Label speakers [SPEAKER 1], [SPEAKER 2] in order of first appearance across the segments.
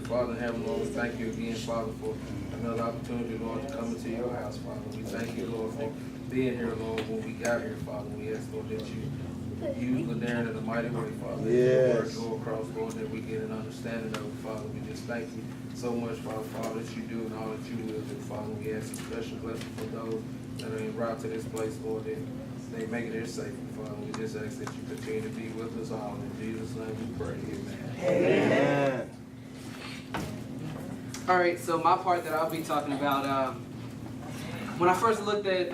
[SPEAKER 1] Father in heaven, Lord, we thank you again, Father, for another opportunity, Lord, to come into your house, Father. We thank you, Lord, for being here, Lord, when we got here, Father. We ask, Lord, that you use LaDerren in a mighty way, Father.
[SPEAKER 2] Yes.
[SPEAKER 1] Your word go across, Lord, that we get an understanding of it, Father. We just thank you so much, Father, for all that you do and all that you will do, Father. We ask a special blessing for those that are en route to this place, Lord, that they make it here safely, Father. We just ask that you continue to be with us all. In Jesus' name we pray. Amen.
[SPEAKER 2] Amen.
[SPEAKER 3] All right, so my part that I'll be talking about, when I first looked at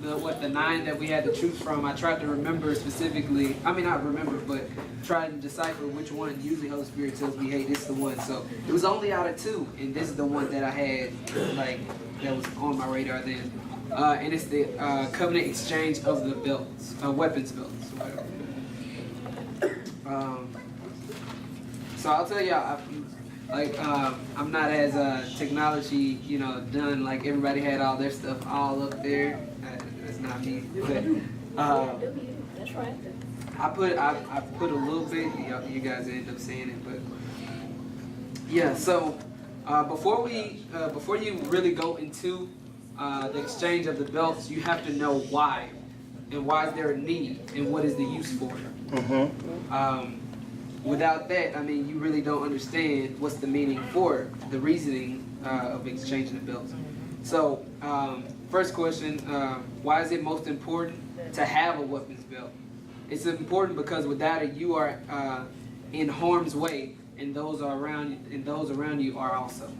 [SPEAKER 3] the 9 that we had to choose from, I tried to remember specifically, I mean not remember, but try to decipher which one. Usually Holy Spirit tells me, hey, this is the one. So it was only out of 2, and this is the one that I had, like, that was on my radar then. And it's the covenant exchange of the belts, weapons belts. So I'll tell y'all, I'm not as technology, done. Like everybody had all their stuff all up there. That's not me. But
[SPEAKER 4] That's right.
[SPEAKER 3] I put a little bit. You guys end up seeing it, but yeah. So before you really go into the exchange of the belts, you have to know why, and why is there a need, and what is the use for it. Without that, I mean, you really don't understand what's the meaning for the reasoning of exchanging the belts. So, first question, why is it most important to have a weapons belt? It's important because without it, you are in harm's way, and those around you are also.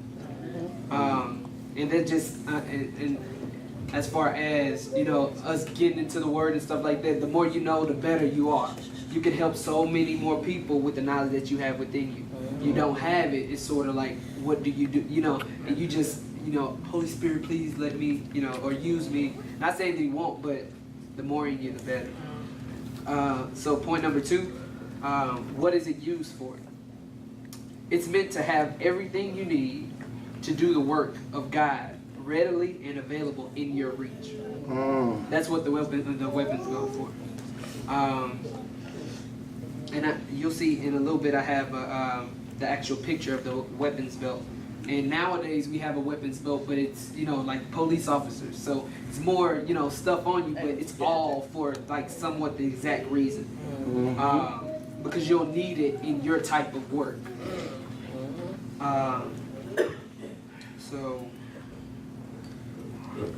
[SPEAKER 3] And that just, and as far as, us getting into the word and stuff like that, the more you know, the better you are. You can help so many more people with the knowledge that you have within you. You don't have it, it's sort of like, what do you do? And you just, Holy Spirit, please let me, or use me. Not saying that you won't, but the more in you, the better. So point number 2, what is it used for? It's meant to have everything you need to do the work of God readily and available in your reach. That's what the weapons go for. And you'll see in a little bit I have the actual picture of the weapons belt. And nowadays we have a weapons belt, but it's, like police officers. So it's more, stuff on you, but it's all for like somewhat the exact reason. Because you'll need it in your type of work.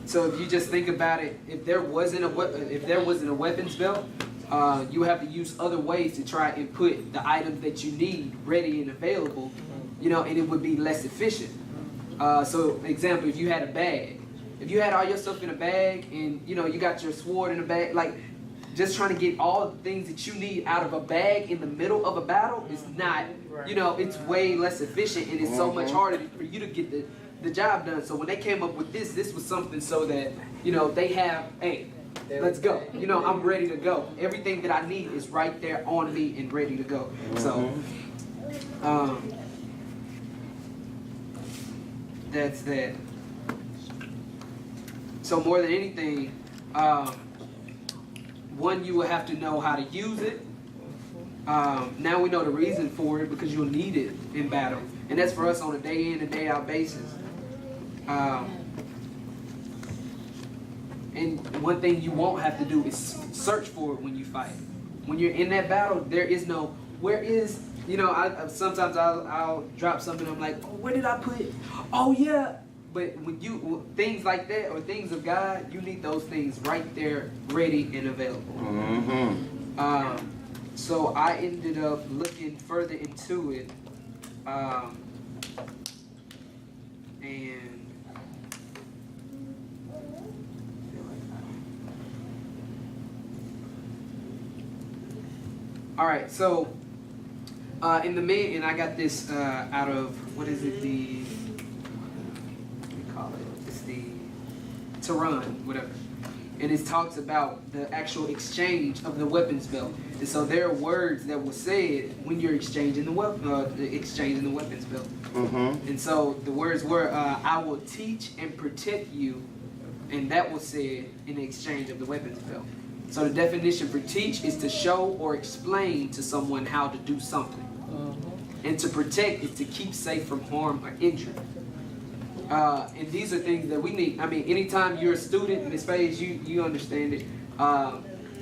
[SPEAKER 3] So if you just think about it, if there wasn't a weapons belt, you have to use other ways to try and put the items that you need ready and available, and it would be less efficient. So, example, if you had a bag, if you had all your stuff in a bag and, you got your sword in a bag, like, just trying to get all the things that you need out of a bag in the middle of a battle is not, it's way less efficient, and it's so much harder for you to get the job done. So when they came up with this was something so that, they have, hey, let's go. I'm ready to go. Everything that I need is right there on me and ready to go. So, that's that. So more than anything, one, you will have to know how to use it. Now we know the reason for it because you'll need it in battle. And that's for us on a day in and day out basis. And one thing you won't have to do is search for it when you fight. When you're in that battle, there is no, where is, sometimes I'll drop something, I'm like, oh, where did I put it? Oh yeah. But when things like that or things of God, you need those things right there, ready and available. So I ended up looking further into it, and all right, so in the main, and I got this out of, what is it, what do you call it? It's the LaDerren, whatever. And it talks about the actual exchange of the weapons belt. And so there are words that were said when you're exchanging the weapons belt. And so the words were, I will teach and protect you, and that was said in the exchange of the weapons belt. So the definition for teach is to show or explain to someone how to do something. And to protect is to keep safe from harm or injury. And these are things that we need. I mean, anytime you're a student in this phase, you understand it.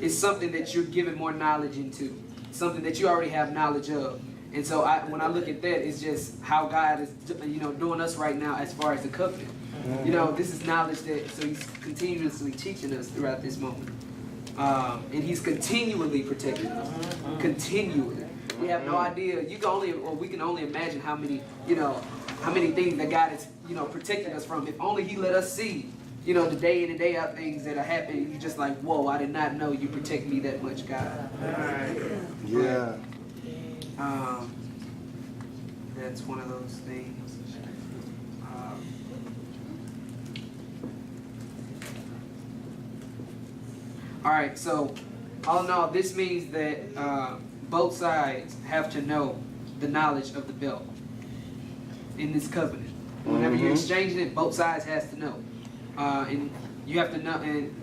[SPEAKER 3] It's something that you're giving more knowledge into, something that you already have knowledge of. And so when I look at that, it's just how God is, doing us right now as far as the covenant. This is knowledge so He's continuously teaching us throughout this moment. And He's continually protecting us. Continually. We have no idea. We can only imagine how many things that God is, protecting us from. If only He let us see, the day in and day out things that are happening. You're just like, whoa, I did not know you protect me that much, God.
[SPEAKER 2] Yeah.
[SPEAKER 3] That's one of those things. All right, so all in all, this means that both sides have to know the knowledge of the belt in this covenant. Whenever you're exchanging it, both sides has to know, and you have to know. And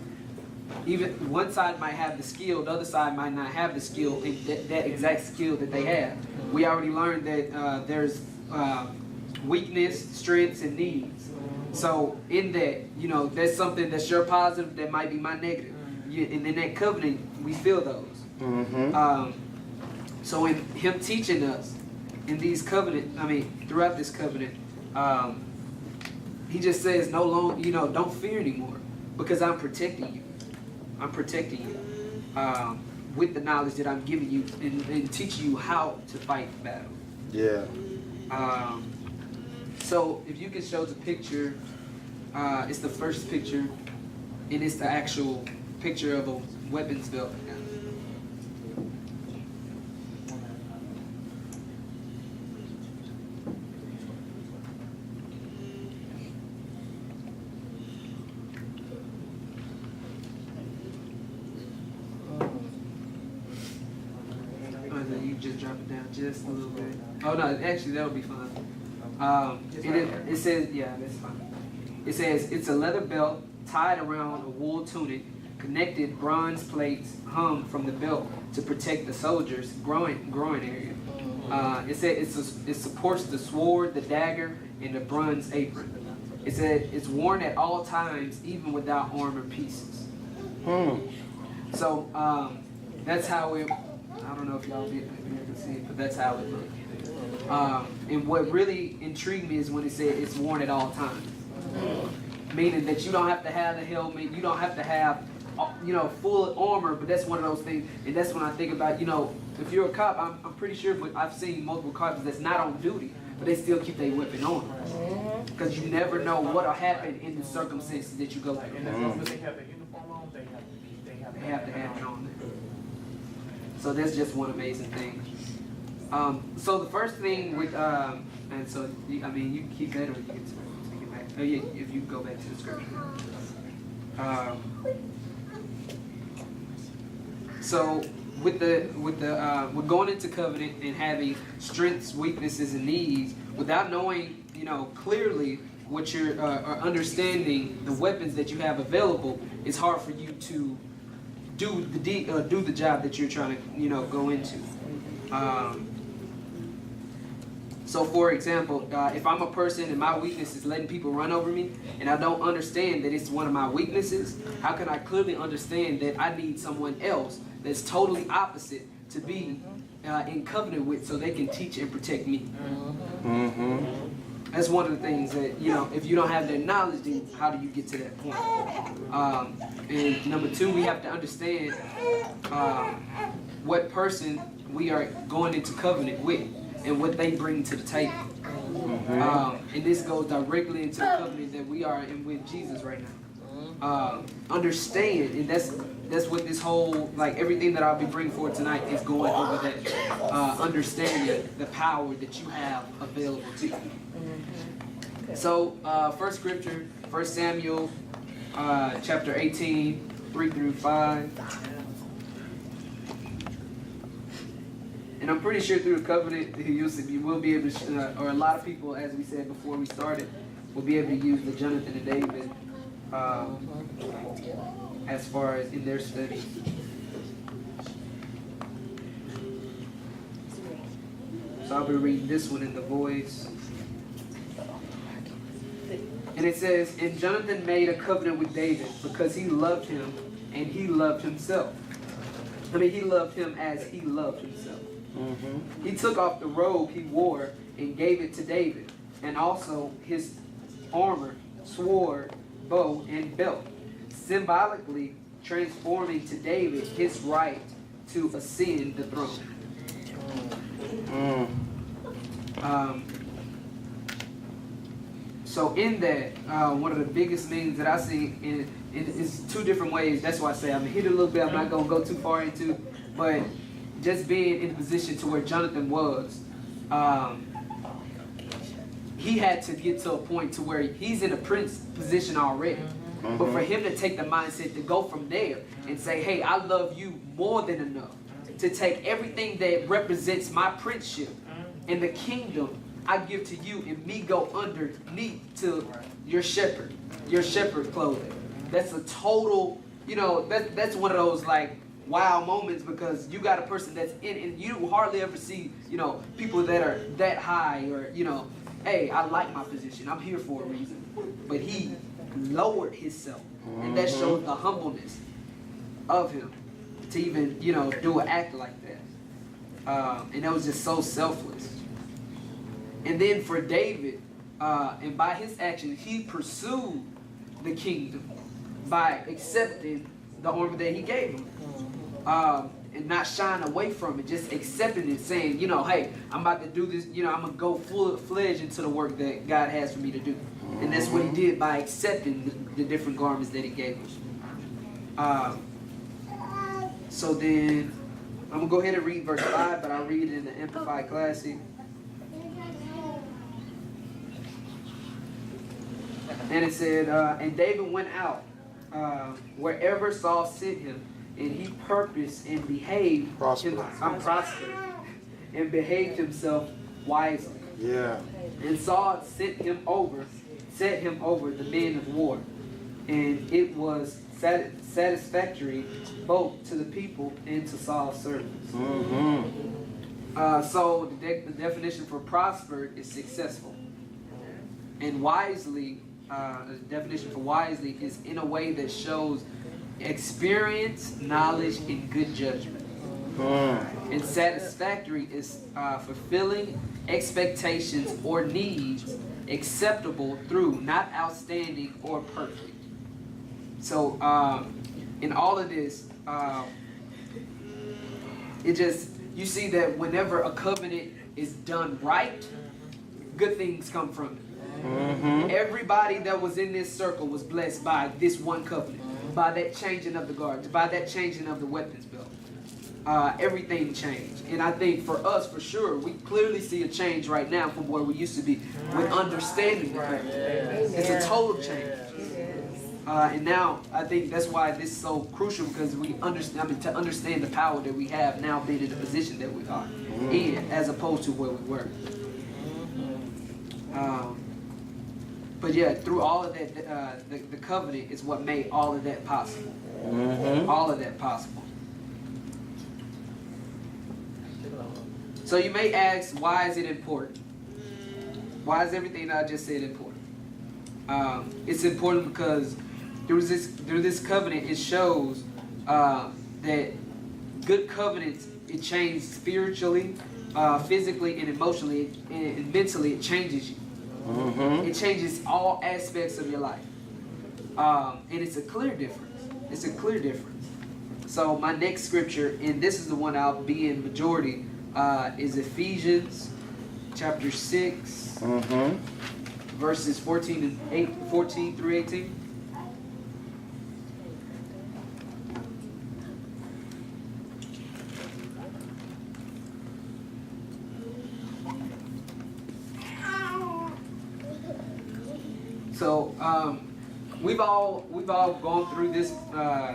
[SPEAKER 3] even one side might have the skill, the other side might not have the skill, in that exact skill that they have. We already learned that there's weakness, strengths, and needs. So in that, there's something that's your positive that might be my negative. And in that covenant, we feel those. So in Him teaching us in these throughout this covenant, He just says, no longer, don't fear anymore, because I'm protecting you. I'm protecting you with the knowledge that I'm giving you and teaching you how to fight the battle.
[SPEAKER 2] Yeah.
[SPEAKER 3] So if you can show the picture, it's the first picture, and it's the actual picture of a weapons belt. You just drop it down just a little bit. Oh no, actually that'll be fine. It says, yeah, that's fine. It says it's a leather belt tied around a wool tunic, connected bronze plates hung from the belt to protect the soldier's groin area. It said it supports the sword, the dagger, and the bronze apron. It said it's worn at all times, even without armor pieces. So that's how it. I don't know if y'all can see it, but that's how it looks. And what really intrigued me is when it said it's worn at all times. Meaning that you don't have to have the helmet, you don't have to have, full armor, but that's one of those things. And that's when I think about, if you're a cop, I'm pretty sure, but I've seen multiple cops that's not on duty, but they still keep their weapon on. Because you never know what'll happen in the circumstances that you go through.
[SPEAKER 5] And as long as they have the uniform on, they have
[SPEAKER 3] to have it on there. So that's just one amazing thing. So the first thing with, and so, you keep that or you can take it back. Oh yeah, if you go back to the scripture. So with going into covenant and having strengths, weaknesses, and needs, without knowing, clearly what you're, or understanding the weapons that you have available, it's hard for you to do the job that you're trying to, go into. So for example, if I'm a person and my weakness is letting people run over me, and I don't understand that it's one of my weaknesses, how can I clearly understand that I need someone else that's totally opposite to be in covenant with, so they can teach and protect me? That's one of the things that, if you don't have that knowledge, then how do you get to that point? And number two, we have to understand what person we are going into covenant with and what they bring to the table. And this goes directly into the covenant that we are in with Jesus right now. Understand, and that's what this whole, everything that I'll be bringing forward tonight is going over that. Understanding the power that you have available to you. So, first scripture, 1 Samuel, chapter 18, 3 through 5. And I'm pretty sure through the covenant, you will be able to, or a lot of people, as we said before we started, will be able to use the Jonathan and David as far as in their studies. So I'll be reading this one in the voice. And it says, and Jonathan made a covenant with David because he loved him and he loved himself. I mean, he loved him as he loved himself.
[SPEAKER 2] Mm-hmm.
[SPEAKER 3] He took off the robe he wore and gave it to David, and also his armor, sword, bow, and belt, symbolically transforming to David his right to ascend the throne. So in that, one of the biggest meanings that I see is two different ways. That's why I say I'm gonna hit it a little bit. I'm not gonna go too far into, but just being in a position to where Jonathan was, he had to get to a point to where he's in a prince position already. But for him to take the mindset to go from there and say, hey, I love you more than enough to take everything that represents my princeship and the kingdom I give to you, and me go underneath to your shepherd clothing. That's a total, that's one of those like wow moments, because you got a person that's in, and you hardly ever see, people that are that high, or, hey, I like my position, I'm here for a reason. But he lowered himself, and that showed the humbleness of him to even, do an act like that. And that was just so selfless. And then for David, and by his actions, he pursued the kingdom by accepting the armor that he gave him. And not shying away from it, just accepting it, saying, hey, I'm about to do this, I'm going to go full-fledged into the work that God has for me to do. And that's what he did by accepting the different garments that he gave him. So then, I'm going to go ahead and read verse 5, but I'll read it in the Amplified Classic. And it said, and David went out wherever Saul sent him, and he purposed and behaved prospered and behaved himself wisely.
[SPEAKER 2] Yeah.
[SPEAKER 3] And Saul set him over the men of war, and it was satisfactory both to the people and to Saul's servants. So the definition for prospered is successful, and wisely. The definition for wisely is in a way that shows experience, knowledge, and good judgment. And satisfactory is fulfilling expectations or needs, acceptable through, not outstanding or perfect. So in all of this, you see that whenever a covenant is done right, good things come from it. Everybody that was in this circle was blessed by this one covenant, by that changing of the guards, by that changing of the weapons belt. Everything changed. And I think for us, for sure, we clearly see a change right now from where we used to be with understanding the covenant. It's a total change. And now I think that's why this is so crucial, because we understand, to understand the power that we have now being in the position that we are in, as opposed to where we were. But yeah, through all of that, the covenant is what made all of that possible. All of that possible. So you may ask, why is it important? Why is everything that I just said important? It's important because through this covenant, it shows that good covenants, it changes spiritually, physically, and emotionally, and mentally. It changes you. It changes all aspects of your life. And it's a clear difference. It's a clear difference. So my next scripture, and this is the one I'll be in majority, is Ephesians chapter 6, verses 14 through 18. So we've all gone through this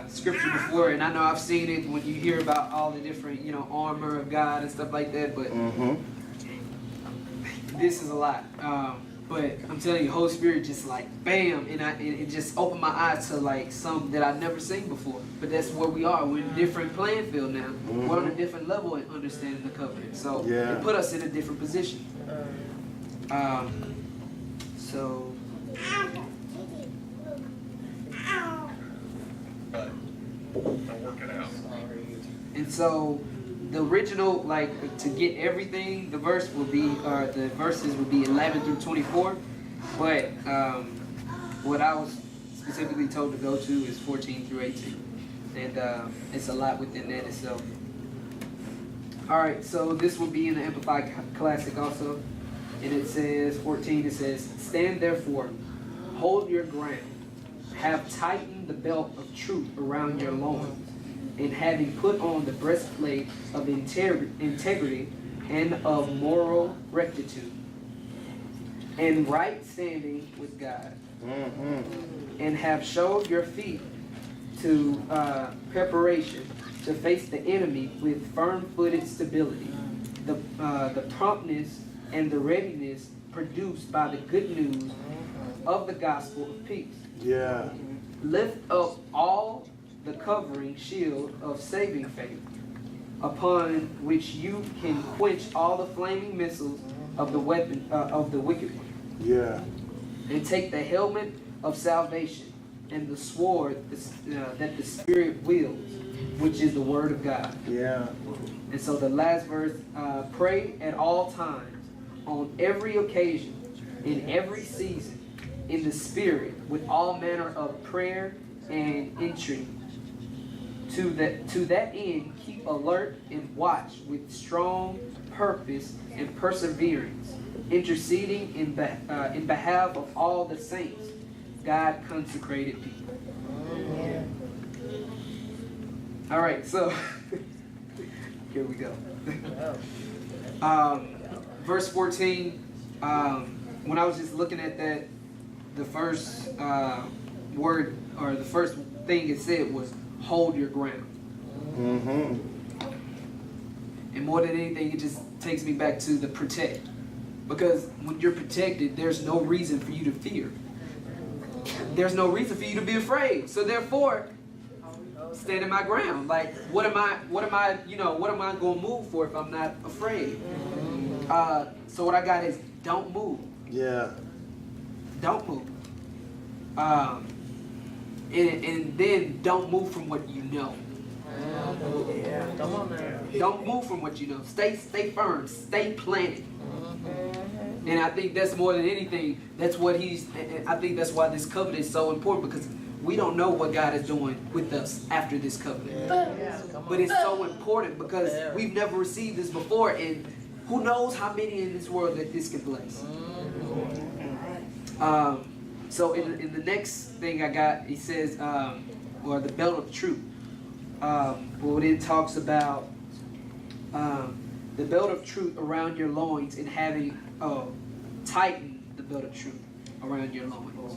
[SPEAKER 3] scripture before, and I know I've seen it when you hear about all the different armor of God and stuff like that. But this is a lot. But I'm telling you, Holy Spirit just like bam, and it just opened my eyes to like some that I've never seen before. But that's where we are. We're in a different playing field now. We're on a different level in understanding the covenant. So it put us in a different position. So.
[SPEAKER 6] Don't work it out.
[SPEAKER 3] And so the original, like to get everything, the verses would be 11 through 24. But what I was specifically told to go to is 14 through 18. And it's a lot within that itself. All right, so this will be in the Amplified Classic also. And it says, 14, it says, stand therefore, hold your ground, have tightened the belt of truth around your loins, and having put on the breastplate of integrity and of moral rectitude, and right standing with God, and have showed your feet to preparation to face the enemy with firm-footed stability, the promptness and the readiness produced by the good news of the gospel of peace.
[SPEAKER 2] Yeah.
[SPEAKER 3] Lift up all the covering shield of saving faith, upon which you can quench all the flaming missiles of the weapon of the wicked one.
[SPEAKER 2] Yeah.
[SPEAKER 3] And take the helmet of salvation and the sword that the Spirit wields, which is the word of God.
[SPEAKER 2] Yeah.
[SPEAKER 3] And so the last verse, pray at all times, on every occasion, in every season, in the Spirit, with all manner of prayer and entreaty. To that end, keep alert and watch with strong purpose and perseverance, interceding in behalf of all the saints, God consecrated people. All right, so here we go. Verse 14. When I was just looking at that, the first word or the first thing it said was hold your ground. And more than anything, it just takes me back to the protect. Because when you're protected, there's no reason for you to fear. There's no reason for you to be afraid. So therefore, standing my ground. Like, what am I going to move for if I'm not afraid? So what I got is don't move.
[SPEAKER 2] Yeah.
[SPEAKER 3] Don't move. And then don't move from what you know. Don't move from what you know. Stay firm. Stay planted. And I think that's more than anything, that's what I think that's why this covenant is so important, because we don't know what God is doing with us after this covenant. But it's so important because we've never received this before, and who knows how many in this world that this can bless. So in the next thing I got, he says, or the belt of truth. Well, it talks about the belt of truth around your loins and having tightened the belt of truth around your loins.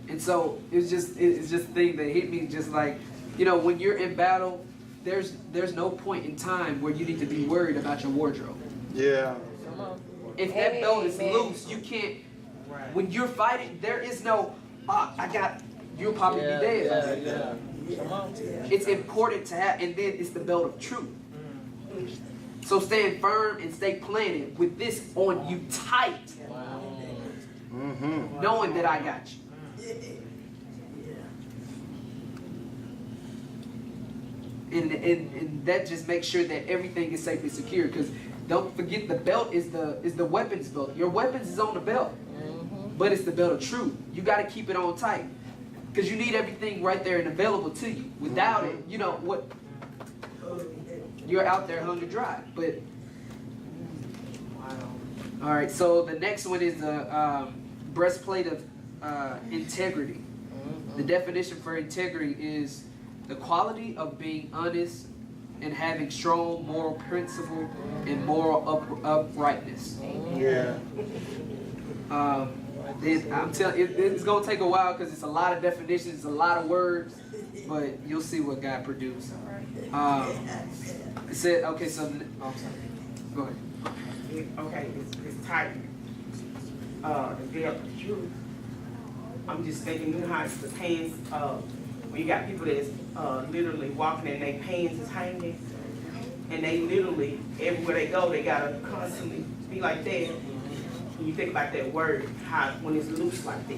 [SPEAKER 3] And so it's just a thing that hit me, just like, when you're in battle, there's no point in time where you need to be worried about your wardrobe.
[SPEAKER 2] Yeah.
[SPEAKER 3] If that belt is loose, you can't. When you're fighting, there is no. You'll probably be dead. It's important to have, and then it's the belt of truth. So stand firm and stay planted with this on you tight, knowing that I got you. And that just makes sure that everything is safe and secure. Because don't forget, the belt is the weapons belt. Your weapons is on the belt, but it's the belt of truth. You got to keep it on tight, because you need everything right there and available to you. Without it, you're out there hung and dry. But all right, so the next one is the breastplate of integrity. The definition for integrity is the quality of being honest and having strong moral principle and moral uprightness.
[SPEAKER 2] Yeah.
[SPEAKER 3] I'm telling you, it's going to take a while because it's a lot of definitions, it's a lot of words, but you'll see what God produced. It said, okay, so, I'm sorry. Go ahead.
[SPEAKER 5] Okay, it's tight.
[SPEAKER 7] develop the truth. I'm just thinking, you know how the pants, when you got people that's literally walking and their pants is hanging, and they literally, everywhere they go, they gotta constantly be like that. When you think about that word, how when it's loose like this.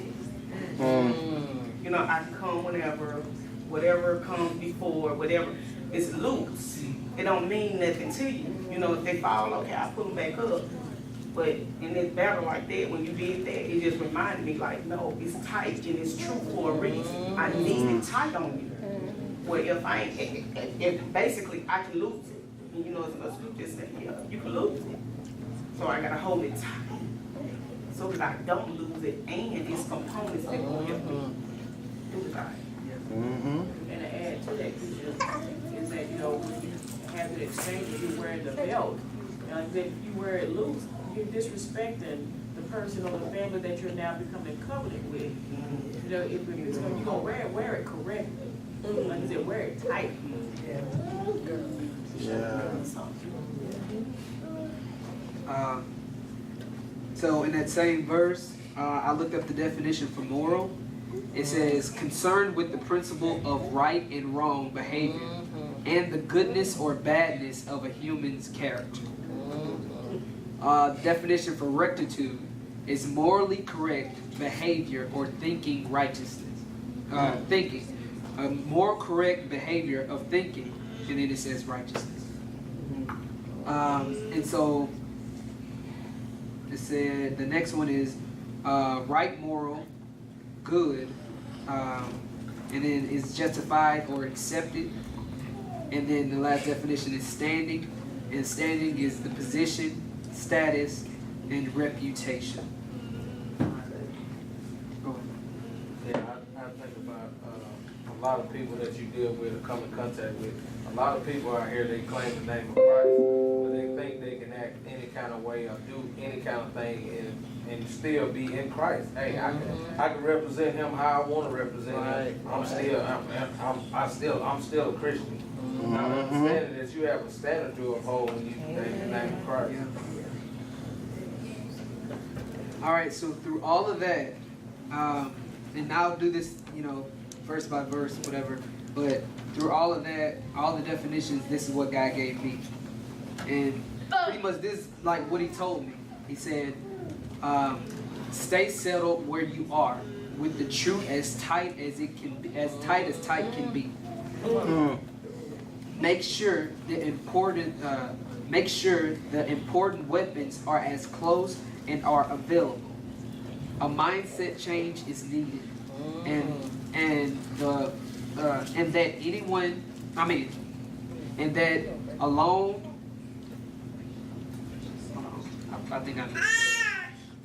[SPEAKER 7] You know, I can come whenever, whatever comes before, whatever, it's loose. It don't mean nothing to you. You know, if they fall, okay, I'll put them back up. But in this battle like that, when you did that, it just reminded me like, no, it's tight and it's true for a reason. I need it tight on you. Well, if I ain't, if basically I can lose it. And you know, it's a scripture just saying, yeah, you can lose it. So I gotta hold it tight. So that I don't lose it and its components that will help me do it right.
[SPEAKER 2] Mm-hmm.
[SPEAKER 5] And to add to that, is that, you know, when you have an exchange and you're wearing the belt, and if you wear it loose, you're disrespecting the person or the family that you're now becoming covenant with. You know, if it's gonna, you're gonna wear it correctly. Like you said, wear it tight.
[SPEAKER 2] Yeah.
[SPEAKER 3] So in that same verse, I looked up the definition for moral. It says, concerned with the principle of right and wrong behavior and the goodness or badness of a human's character. Definition for rectitude is morally correct behavior or thinking righteousness. More correct behavior of thinking, and then it says righteousness. And so it said the next one is right, moral, good, and then is justified or accepted. And then the last definition is standing, and standing is the position, status, and reputation. Go ahead.
[SPEAKER 1] Yeah, I think about a lot of people that you deal with or come in contact with. A lot of people out here, they claim the name of Christ, but they think they can act any kind of way or do any kind of thing and still be in Christ. Hey, I can represent him how I want to represent him. I'm still a Christian. Now understanding that you have a standard to uphold when you name the name of Christ.
[SPEAKER 3] All right, so through all of that, and I'll do this, you know, verse by verse, whatever, but through all of that, all the definitions, this is what God gave me. And pretty much this is like what he told me. He said, stay settled where you are with the truth as tight as it can be, as tight can be. Make sure the important weapons are as close and are available. A mindset change is needed, and that alone. I think I missed it.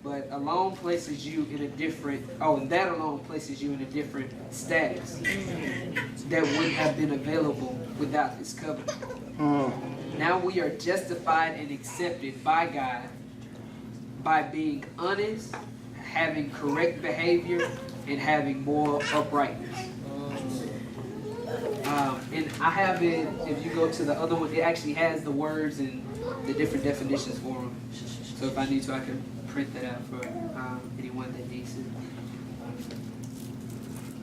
[SPEAKER 3] But alone places you in a different. And that alone places you in a different status that wouldn't have been available without this covenant. Now we are justified and accepted by God by being honest, having correct behavior, and having moral uprightness. And I have it, if you go to the other one, it actually has the words and the different definitions for them. So if I need to, I can print that out for anyone that needs it.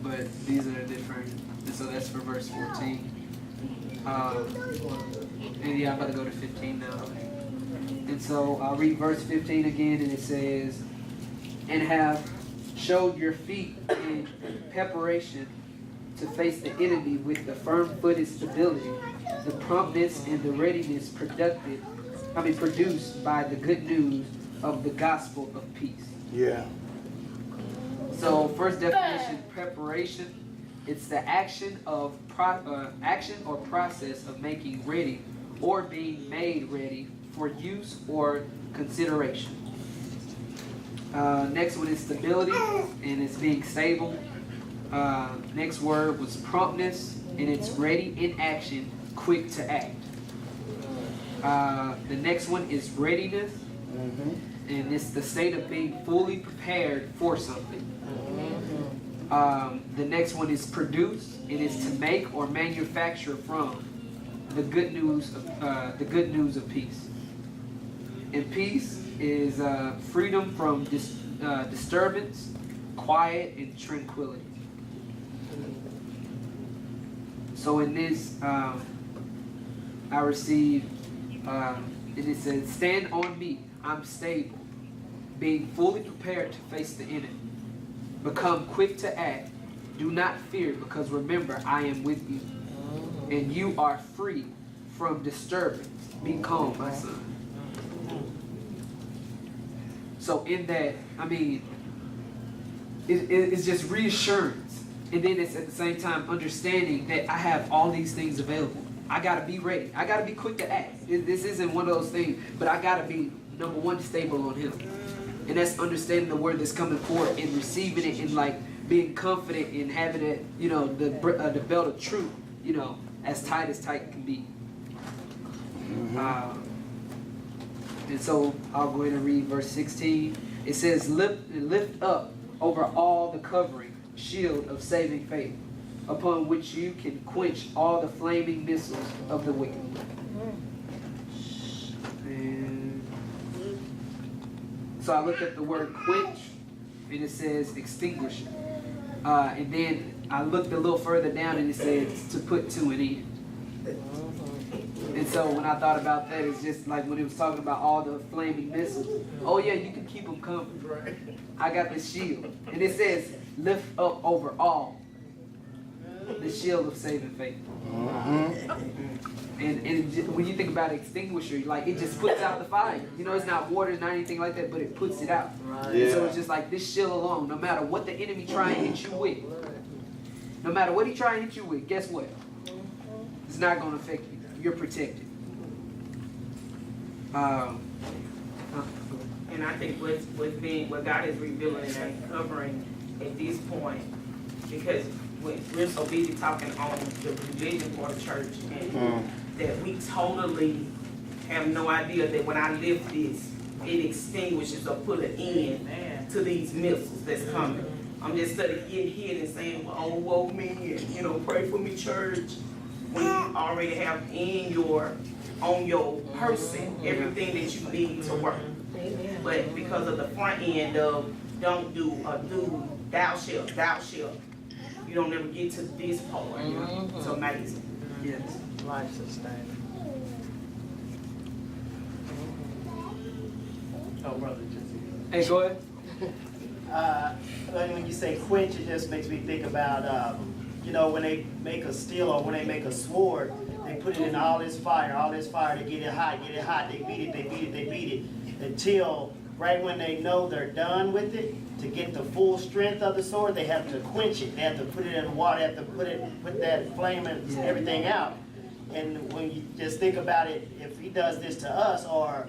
[SPEAKER 3] But these are different, and so that's for verse 14. And yeah, I'm about to go to 15 now. And so I'll read verse 15 again, and it says, and have showed your feet in preparation to face the enemy with the firm-footed stability, the promptness and the readiness produced by the good news of the gospel of peace.
[SPEAKER 2] Yeah.
[SPEAKER 3] So first definition, preparation. It's the action or process of making ready or being made ready for use or consideration. Next one is stability, and it's being stable. Next word was promptness, and it's ready in action, quick to act. The next one is readiness, and it's the state of being fully prepared for something. The next one is produce, and it's to make or manufacture from the good news of peace. And peace is freedom from disturbance, quiet, and tranquility. So in this, I received, and it says, stand on me, I'm stable, being fully prepared to face the enemy. Become quick to act, do not fear, because remember, I am with you, and you are free from disturbance. Be calm, my son. So in that, I mean, it's just reassurance. And then it's at the same time understanding that I have all these things available. I gotta be ready. I gotta be quick to act. This isn't one of those things, but I gotta be, number one, stable on him. And that's understanding the word that's coming forth and receiving it and like being confident in having it, you know, the belt of truth, you know, as tight can be. And so I'll go ahead and read verse 16. It says, lift up over all the covering, shield of saving faith, upon which you can quench all the flaming missiles of the wicked. And so I looked at the word quench, and it says extinguish. And then I looked a little further down, and it says to put to an end. And so when I thought about that, it's just like when it was talking about all the flaming missiles. Oh yeah, you can keep them coming. I got the shield. And it says, lift up over all the shield of saving faith. And when you think about extinguisher, like it just puts out the fire. You know, it's not water, it's not anything like that, but it puts it out. And so it's just like this shield alone, no matter what the enemy try and hit you with, no matter what he try and hit you with, guess what? It's not going to affect you. You're protected.
[SPEAKER 7] And I think what God is revealing and uncovering at this point, because we're so busy talking on the religion for the church, and that we totally have no idea that when I lift this, it extinguishes or put an end to these missiles that's coming. I'm just getting hit and saying, well, oh, woe me, and pray for me, church. When you already have on your person everything that you need to work. But because of the front end of don't do or do, thou shalt, you don't ever get to this part. It's amazing.
[SPEAKER 3] Yes.
[SPEAKER 2] Life sustaining. Oh, brother,
[SPEAKER 3] Hey, go ahead.
[SPEAKER 2] when you say quench, it just makes me think about, when they make a steel or when they make a sword, they put it in all this fire to get it hot, they beat it, until right when they know they're done with it, to get the full strength of the sword, they have to quench it, they have to put it in water, they have to put that flame and everything out. And when you just think about it, if he does this to us, or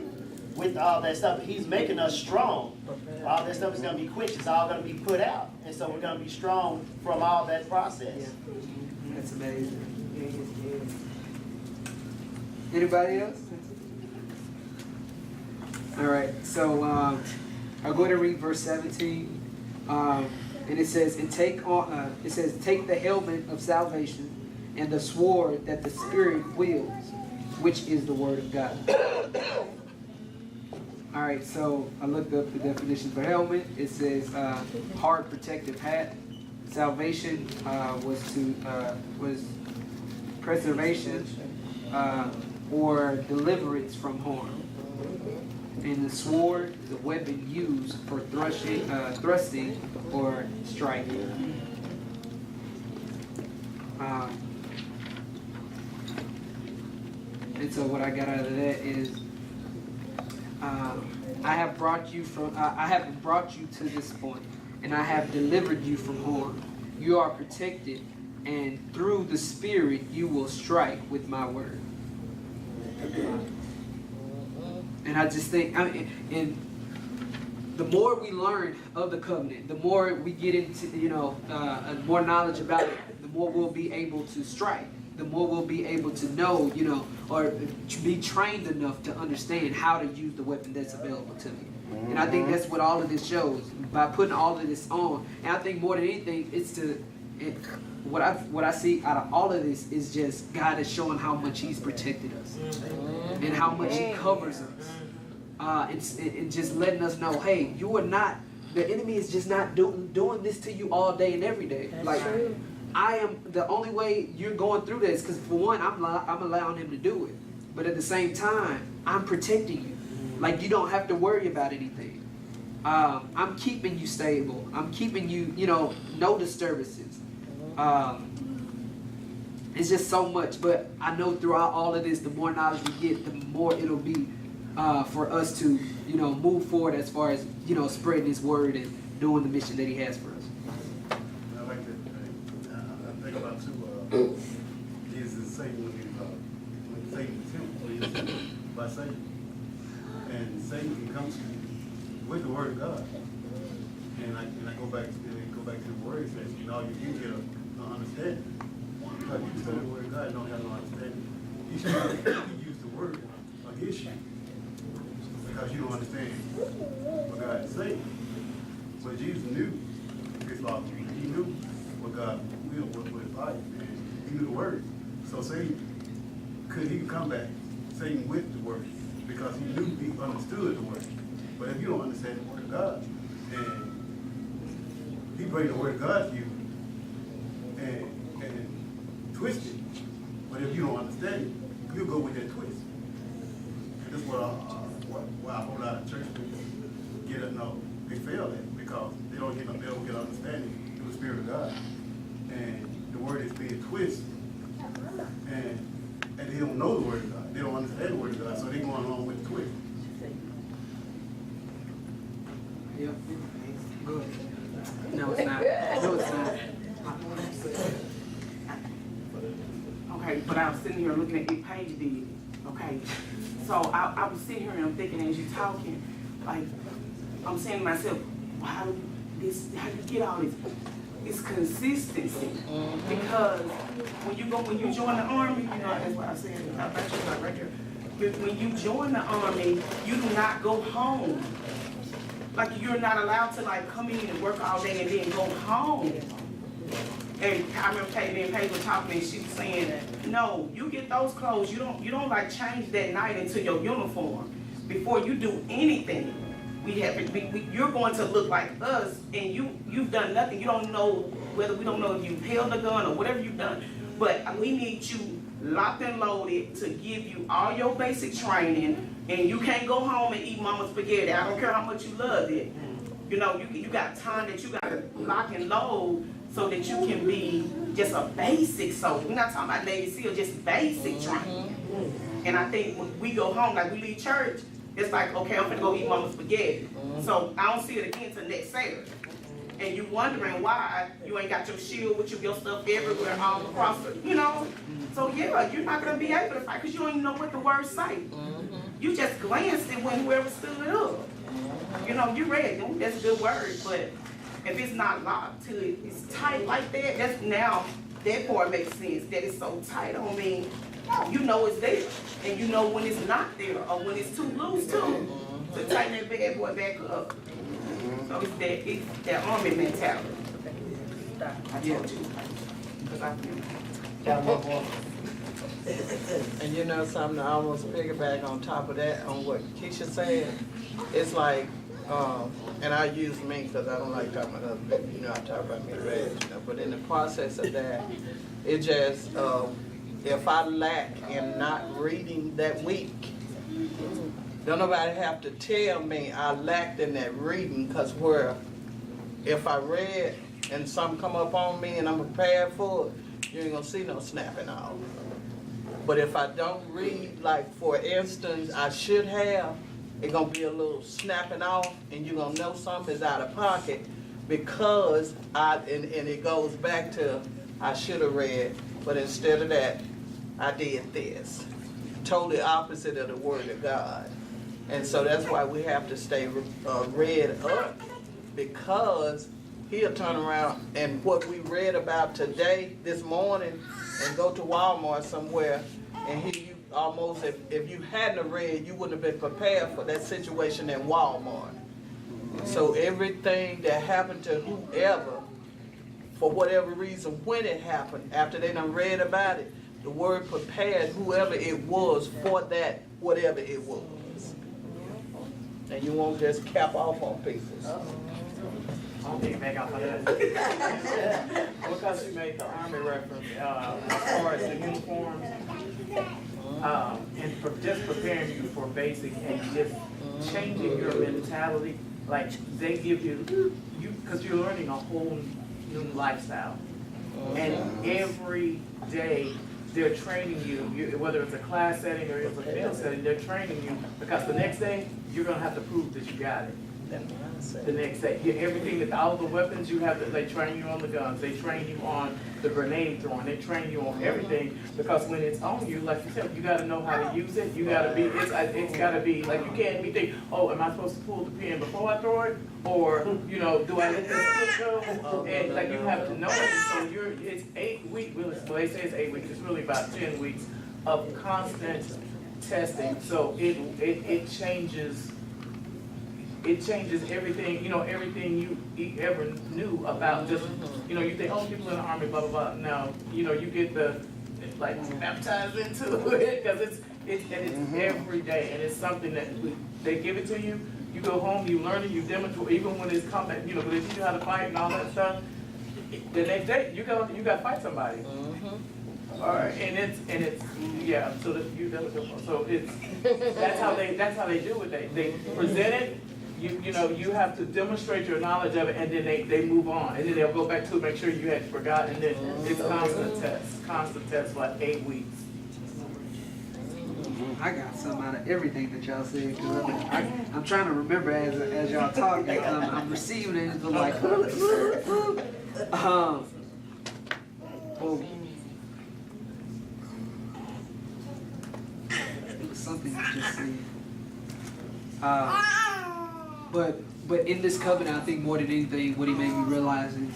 [SPEAKER 2] with all that stuff, he's making us strong. All that stuff is going to be quenched. It's all going to be put out. And so we're going to be strong from all that process.
[SPEAKER 3] Yeah. That's amazing. Anybody else? All right. So I'll go ahead and read verse 17. And it says, take the helmet of salvation and the sword that the Spirit wields, which is the word of God. All right, so I looked up the definition for helmet. It says hard protective hat. Salvation was preservation or deliverance from harm. And the sword is a weapon used for thrusting or striking. And so what I got out of that is, I have brought you to this point, and I have delivered you from harm. You are protected, and through the Spirit you will strike with my word. And I just think, and the more we learn of the covenant, the more we get into, more knowledge about it, the more we'll be able to strike. The more we'll be able to know, or be trained enough to understand how to use the weapon that's available to me. And I think that's what all of this shows, by putting all of this on. And I think more than anything, what I see out of all of this is just God is showing how much He's protected us and how much He covers us. And just letting us know, hey, you are not the enemy is just not doing this to you all day and every day.
[SPEAKER 4] That's
[SPEAKER 3] Like,
[SPEAKER 4] true.
[SPEAKER 3] I am, the only way you're going through this, because for one, I'm allowing him to do it. But at the same time, I'm protecting you. Like, you don't have to worry about anything. I'm keeping you stable. I'm keeping you, no disturbances. It's just so much. But I know throughout all of this, the more knowledge we get, the more it'll be for us to, move forward as far as, spreading his word and doing the mission that he has for us.
[SPEAKER 8] I like that. I think about too, Jesus saying when Satan was him, or he was sent by Satan. And Satan can come to you with the word of God. And I go back to the word, it says, all you can get an understanding. Because you study the word of God, you don't have no understanding. You should use the word against you. Because you don't understand what God is saying. But Jesus knew his law. He knew what God will for his life. And he knew the word. So Satan couldn't even come back. Satan with the word. Because he knew, he understood the word. But if you don't understand the word of God, and he bring the word of God to you and twist it. But if you don't understand it, you'll go with that twist. And that's why a whole lot of church people get it. No, they fail at because they don't get understanding through the Spirit of God. And the word is being twisted. And they don't know the word of God. They don't understand the word of God, so they're going along with the twist.
[SPEAKER 3] Yeah. Good. No, it's not. No, it's not.
[SPEAKER 7] Okay, but I was sitting here looking at what Paige did. Okay, so I was sitting here and I'm thinking as you talking, like I'm saying to myself, well, how do you get all this? It's consistency. Because when you join the army, that's what I said. I bet you like right here. When you join the army, you do not go home. Like you're not allowed to like come in and work all day and then go home. And I remember Paige was talking and she was saying that, no, you get those clothes, you don't like change that night into your uniform. Before you do anything, you're going to look like us and you've done nothing. You don't know we don't know if you've held a gun or whatever you've done, but we need you locked and loaded to give you all your basic training, and you can't go home and eat mama's spaghetti. I don't care how much you love it. You got time that you got to lock and load so that you can be just a basic soldier. We're not talking about Navy SEAL, just basic training. And I think when we go home, like we leave church, it's like, okay, I'm gonna go eat mama's spaghetti. So I don't see it again till next Saturday. And you wondering why you ain't got your shield with you, your stuff everywhere, all across the, So yeah, you're not gonna be able to fight because you don't even know what the words say. You just glanced at when whoever stood up. You read them, that's a good word, but if it's not locked to it, it's tight like that, that part makes sense, that it's so tight. I mean, you know it's there, and you know when it's not there, or when it's too loose too, to tighten that bad boy back up. So it's that army mentality. I told you, because I feel.
[SPEAKER 9] And you know something, I almost piggyback on top of that, on what Keisha said. It's like, and I use me because I don't like talking about other people, I talk about me, but in the process of that, it just, if I lack in not reading that week, don't nobody have to tell me I lacked in that reading, because if I read and something come up on me and I'm prepared for it, you ain't gonna see no snapping off. But if I don't read, like for instance, I should have, it's gonna be a little snapping off and you're gonna know something is out of pocket because and it goes back to I should have read, but instead of that, I did this. Totally opposite of the word of God. And so that's why we have to stay read up, because he'll turn around and what we read about today, this morning, and go to Walmart somewhere and hear you almost, if you hadn't read, you wouldn't have been prepared for that situation at Walmart. So everything that happened to whoever, for whatever reason, when it happened, after they done read about it, the word prepared whoever it was for that, whatever it was. And you won't just cap off on people.
[SPEAKER 5] I'll pick back off of that. Because you made the Army reference, as far as the uniforms, and for just preparing you for basic and just changing your mentality, like they give you, because you're learning a whole new lifestyle. And every day they're training you, whether it's a class setting or it's a field setting, they're training you because the next day you're gonna have to prove that you got it. The next day, everything that all the weapons you have, they train you on the guns, they train you on the grenade throwing, they train you on everything because when it's on you, like you said, you got to know how to use it. You got to be, it's got to be like you can't be thinking, oh, am I supposed to pull the pin before I throw it, or do I let this clip go? And like you have to know it. So it's 8 weeks. Well, they say it's 8 weeks. It's really about 10 weeks of constant testing. So it changes. It changes everything, everything you ever knew about just, you think, oh, people in the Army, blah, blah, blah. No, you get baptized into it, because it's every day, and it's something that they give it to you. You go home, you learn it, you demonstrate, even when it's combat, they teach you how to fight and all that stuff. The next day, you got to fight somebody. All right, and it's yeah. So that's how they do it. They present it. You have to demonstrate your knowledge of it, and then they move on, and then they'll go back to make sure you hadn't forgotten, and then it's constant tests for like 8 weeks.
[SPEAKER 3] I got something out of everything that y'all said, because I'm trying to remember as y'all talk, I'm receiving it, it's like, it was something you just said. But in this covenant, I think more than anything, what he made me realize is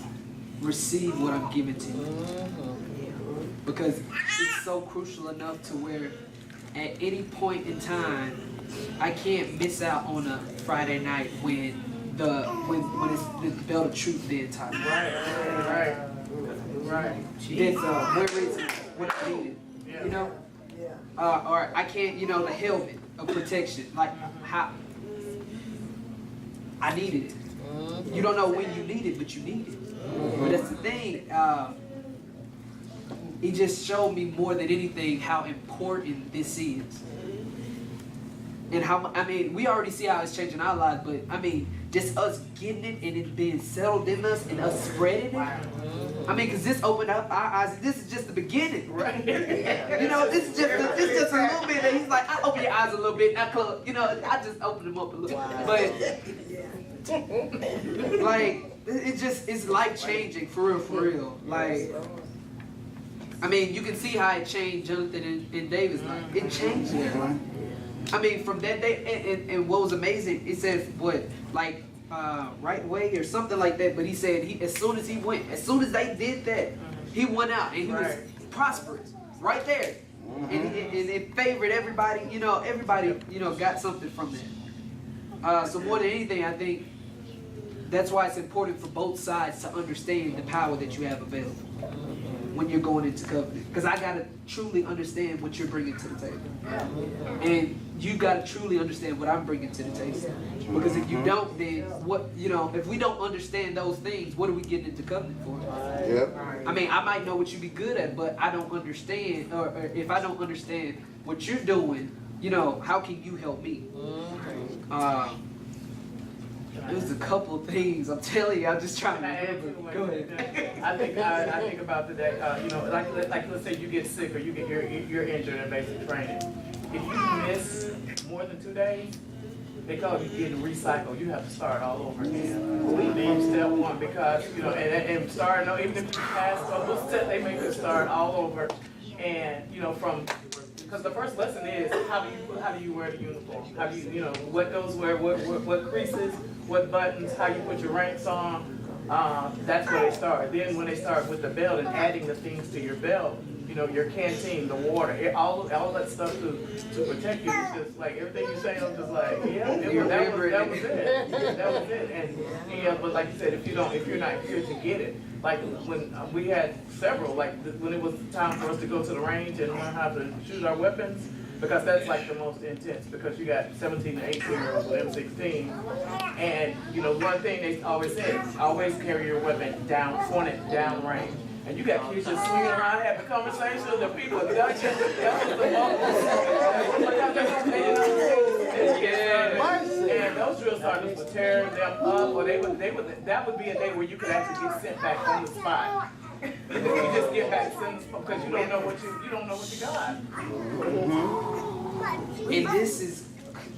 [SPEAKER 3] receive what I'm giving to you. Because it's so crucial enough to where at any point in time, I can't miss out on a Friday night when it's the belt of truth being taught. Right. It's what I needed, or I can't, the helmet of protection, like how. I needed it. You don't know when you need it, but you need it. But that's the thing. It just showed me more than anything how important this is. And how, we already see how it's changing our lives, but just us getting it and it being settled in us and us spreading it. Because this opened up our eyes. This is just the beginning. Right. This is just a little bit. And he's like, I open your eyes a little bit. Now close. I just opened them up a little. But it's life changing for real. Like, you can see how it changed Jonathan and David's life. It changed their life. From that day, and what was amazing, it says right way or something like that. But he said as soon as they did that, he went out and he was prosperous right there, and it favored everybody. Everybody got something from that. So more than anything, I think that's why it's important for both sides to understand the power that you have available when you're going into covenant. Because I gotta truly understand what you're bringing to the table, and you gotta truly understand what I'm bringing to the table. Because if you don't, then what? If we don't understand those things, what are we getting into covenant for? Yep. I might know what you be good at, but I don't understand, or if I don't understand what you're doing, how can you help me? There's a couple of things, I'm telling you, I'm just trying to remember. Go ahead.
[SPEAKER 5] I think about today, like let's say you get sick or you're injured in basic training. If you miss more than 2 days, they call you getting recycled. You have to start all over again. We need step one because, and start, even if you pass those steps, they make you start all over. And, because the first lesson is how do you wear the uniform? How do you, what goes where, what creases, what buttons, how you put your ranks on. That's where they start. Then when they start with the belt and adding the things to your belt, your canteen, the water, all that stuff to protect you. It's just like everything you're saying, I'm just like, that was it. And but like you said, if you're not here to get it, like when we had several, like when it was time for us to go to the range and learn how to shoot our weapons, because that's like the most intense, because you got 17 to 18-year-olds with M16, and you know, one thing they always say, always carry your weapon down, point it down range. And you got kids just swinging around having conversations, and people are that was the and those drill sergeants would tear them up, or that would be a day where you could actually get sent back on the spot. You just get back sent because you don't know what you got.
[SPEAKER 3] And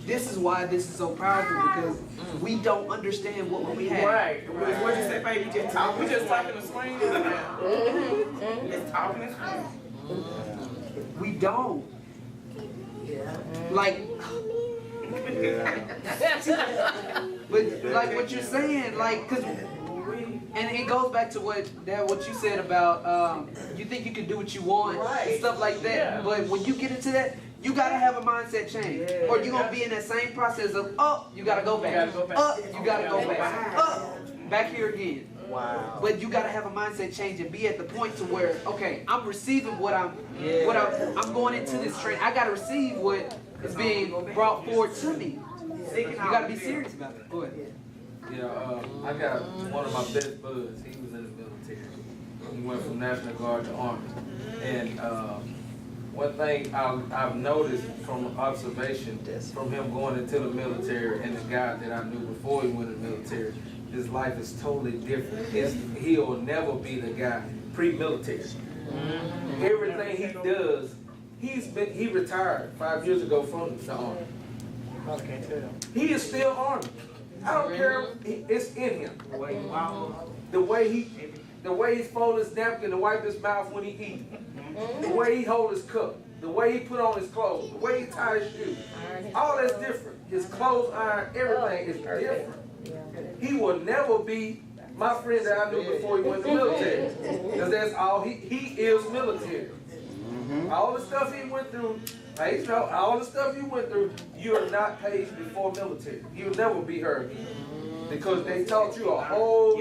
[SPEAKER 3] this is why this is so powerful, because we don't understand what we have.
[SPEAKER 5] Right.
[SPEAKER 7] What you say, baby? Just talk.
[SPEAKER 5] We just talking to swing.
[SPEAKER 7] Just talking and swing.
[SPEAKER 3] We don't. Like, but like what you're saying, like, cause, and it goes back to what you said about you think you can do what you want and stuff like that.
[SPEAKER 5] Yeah.
[SPEAKER 3] But when you get into that, you gotta have a mindset change, or you're gonna be in that same process of you gotta go back, you gotta go back, back here again.
[SPEAKER 9] Wow.
[SPEAKER 3] But you gotta have a mindset change and be at the point to where, okay, I'm receiving what I'm going into this training. I gotta receive what is being brought forward to me. You gotta be serious about it. Go ahead.
[SPEAKER 1] Yeah, I got one of my best buds. He was in the military. He went from National Guard to Army. And one thing I've noticed from observation from him going into the military and the guy that I knew before he went in the military, his life is totally different. He'll never be the guy pre-military. Everything he does, he retired 5 years ago from the Army. He is still Army. I don't care. It's in him. The way he folds his napkin to wipe his mouth when he eats. The way he hold his cup. The way he put on his clothes. The way he tie his shoes. All that's different. His clothes iron, everything is different. He will never be my friend that I knew before he went to the military. Because that's all he is military. All the stuff he went through, all the stuff you went through, you are not paid before military. You'll never be her again. Because they taught you a whole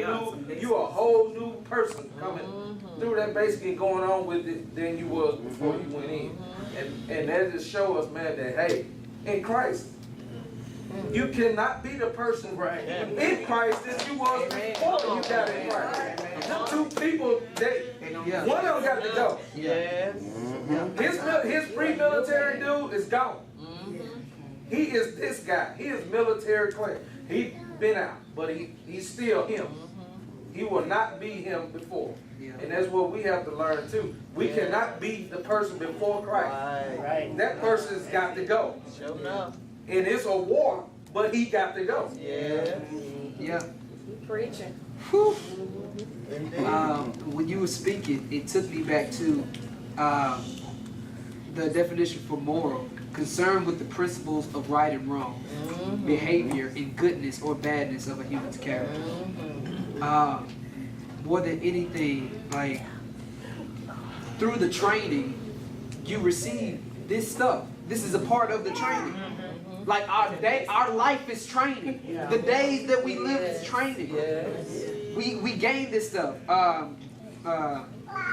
[SPEAKER 1] new person coming through that basically going on with it than you was before you went in. And that just show us, man, that hey, in Christ, you cannot be the person in Christ that you was before you got in Christ. Them two people, one of them got to go.
[SPEAKER 9] Yes.
[SPEAKER 1] His pre-military dude is gone. He is this guy. He is military clear. He been out, but he's still him. He will not be him before. And that's what we have to learn too. We cannot be the person before Christ.
[SPEAKER 2] Right.
[SPEAKER 1] That person's got to go.
[SPEAKER 9] Sure enough.
[SPEAKER 1] And it's a war, but he got to go.
[SPEAKER 9] Yeah.
[SPEAKER 3] Yeah.
[SPEAKER 4] Preaching.
[SPEAKER 3] Whew. When you were speaking, it took me back to the definition for moral: concerned with the principles of right and wrong, behavior and goodness or badness of a human's character. More than anything, like through the training, you receive this stuff. This is a part of the training. Like our life is training. The days that we live is training. We gain this stuff.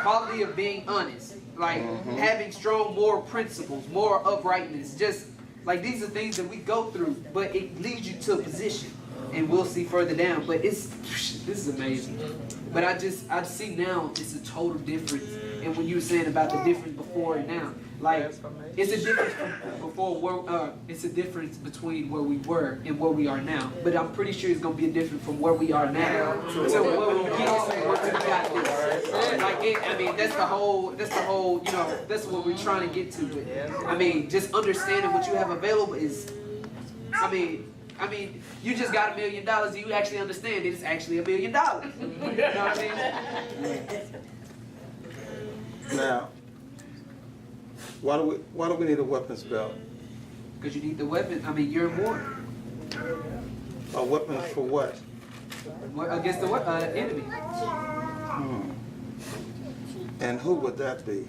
[SPEAKER 3] Quality of being honest, like having strong moral principles, moral uprightness. Just like these are things that we go through, but it leads you to a position, and we'll see further down. But this is amazing. But I see now it's a total difference. And when you were saying about the difference before and now, like it's a difference from before. It's a difference between where we were and where we are now. But I'm pretty sure it's gonna be a difference from where we are now to where we get to where we got this. Like I mean, that's the whole. You know, that's what we're trying to get to. But I mean, just understanding what you have available is. I mean, you just got $1 million and you actually understand it's actually $1 million. You know what I mean?
[SPEAKER 10] Now, why do we need a weapons belt?
[SPEAKER 3] Because you need the weapon. I mean, you're in war.
[SPEAKER 10] A weapon for what?
[SPEAKER 3] Against the enemy.
[SPEAKER 10] And who would that be?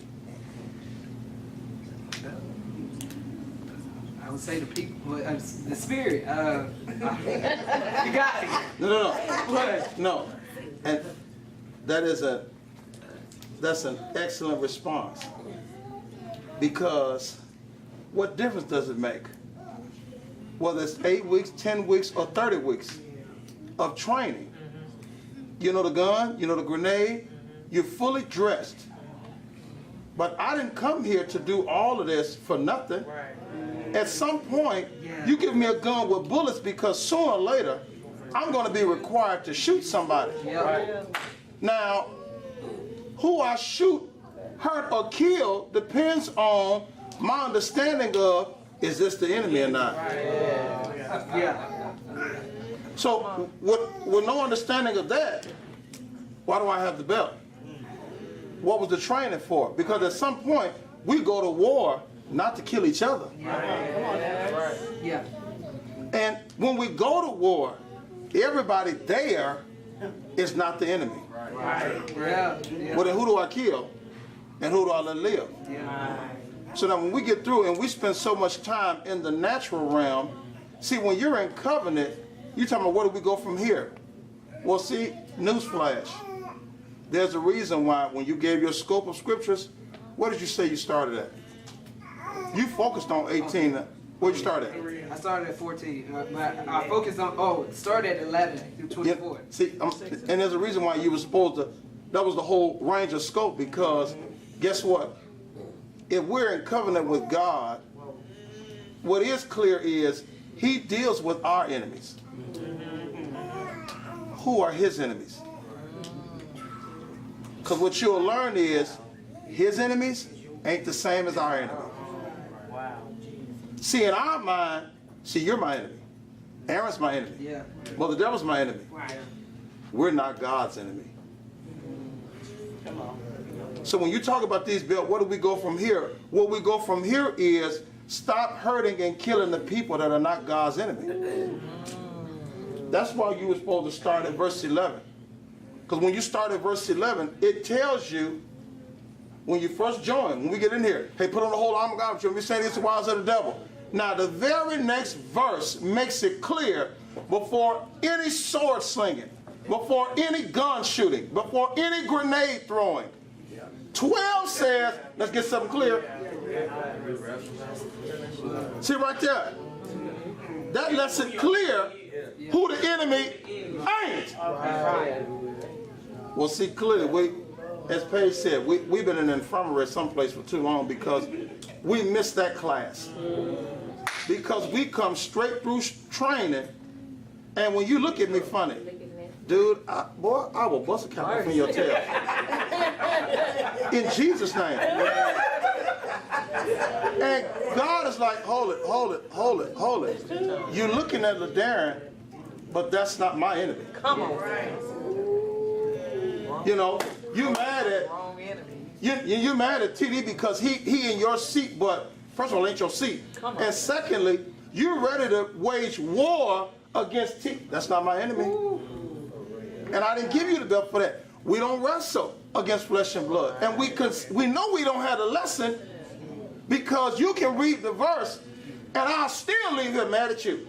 [SPEAKER 3] I would say the people, the spirit. You got it.
[SPEAKER 10] No. No. And that's an excellent response. Because what difference does it make? Whether it's 8 weeks, 10 weeks, or 30 weeks of training. You know the gun, you know the grenade, you're fully dressed. But I didn't come here to do all of this for nothing. At some point, you give me a gun with bullets because sooner or later, I'm going to be required to shoot somebody. Now, who I shoot, hurt, or kill depends on my understanding of, is this the enemy or not? So, with no understanding of that, why do I have the belt? What was the training for? Because at some point, we go to war not to kill each other. And when we go to war, everybody there is not the enemy. Well, then who do I kill? And who do I let live? So now when we get through and we spend so much time in the natural realm, see, when you're in covenant, you're talking about where do we go from here? Well, see, newsflash. There's a reason why when you gave your scope of scriptures, what did you say you started at? You focused on 18. Where'd you start at?
[SPEAKER 3] I started at 14. I focused on, started at 11 through 24.
[SPEAKER 10] Yeah, see, and there's a reason why you were supposed to, that was the whole range of scope, because guess what? If we're in covenant with God, what is clear is he deals with our enemies. Who are his enemies? Because what you'll learn is his enemies ain't the same as our enemy. See, in our mind, see, you're my enemy. Aaron's my enemy. Well, the devil's my enemy. We're not God's enemy. So when you talk about these belts, where do we go from here? What we go from here is stop hurting and killing the people that are not God's enemy. That's why you were supposed to start at verse 11. Because when you start at verse 11, it tells you, when you first join, when we get in here, hey, put on the whole armor of God, we're saying it's the wiles of the devil. Now, the very next verse makes it clear, before any sword slinging, before any gun shooting, before any grenade throwing, 12 says, let's get something clear. See right there. That lets it clear who the enemy ain't. Well, see, clearly, as Paige said, we've been in the infirmary someplace for too long because we missed that class. Because we come straight through training, and when you look at me funny, dude, I will bust a cap from your tail. In Jesus' name. And God is like, hold it. You're looking at LaDerren, but that's not my enemy.
[SPEAKER 9] Come on.
[SPEAKER 10] You know, you mad at you mad at TD because he in your seat, but first of all, ain't your seat. And secondly, you're ready to wage war against TD. That's not my enemy. And I didn't give you the belt for that. We don't wrestle against flesh and blood. And we know we don't have the lesson because you can read the verse and I'll still leave here mad at you.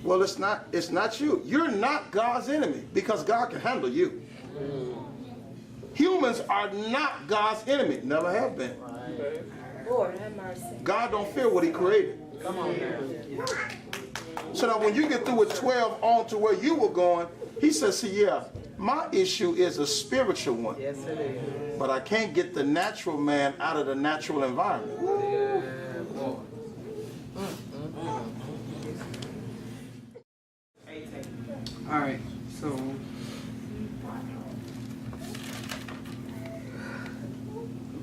[SPEAKER 10] Well, it's not you. You're not God's enemy because God can handle you. Humans are not God's enemy. Never have been.
[SPEAKER 4] Lord, have mercy.
[SPEAKER 10] God don't fear what he created.
[SPEAKER 9] Come on now.
[SPEAKER 10] So that when you get through with 12 on to where you were going, he says, see, yeah, my issue is a spiritual one.
[SPEAKER 9] Yes, it is.
[SPEAKER 10] But I can't get the natural man out of the natural environment.
[SPEAKER 3] All right, so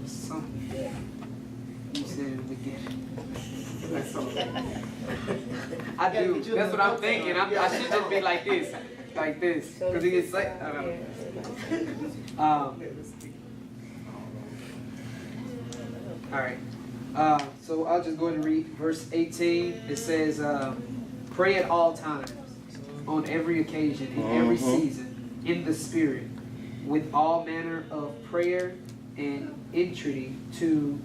[SPEAKER 3] something you said in the beginning. I do. That's what I'm thinking. I should just be like this, because it gets like I don't know. All right. So I'll just go ahead and read verse 18. It says, "Pray at all times, on every occasion, in every season, in the Spirit, with all manner of prayer and entreaty. To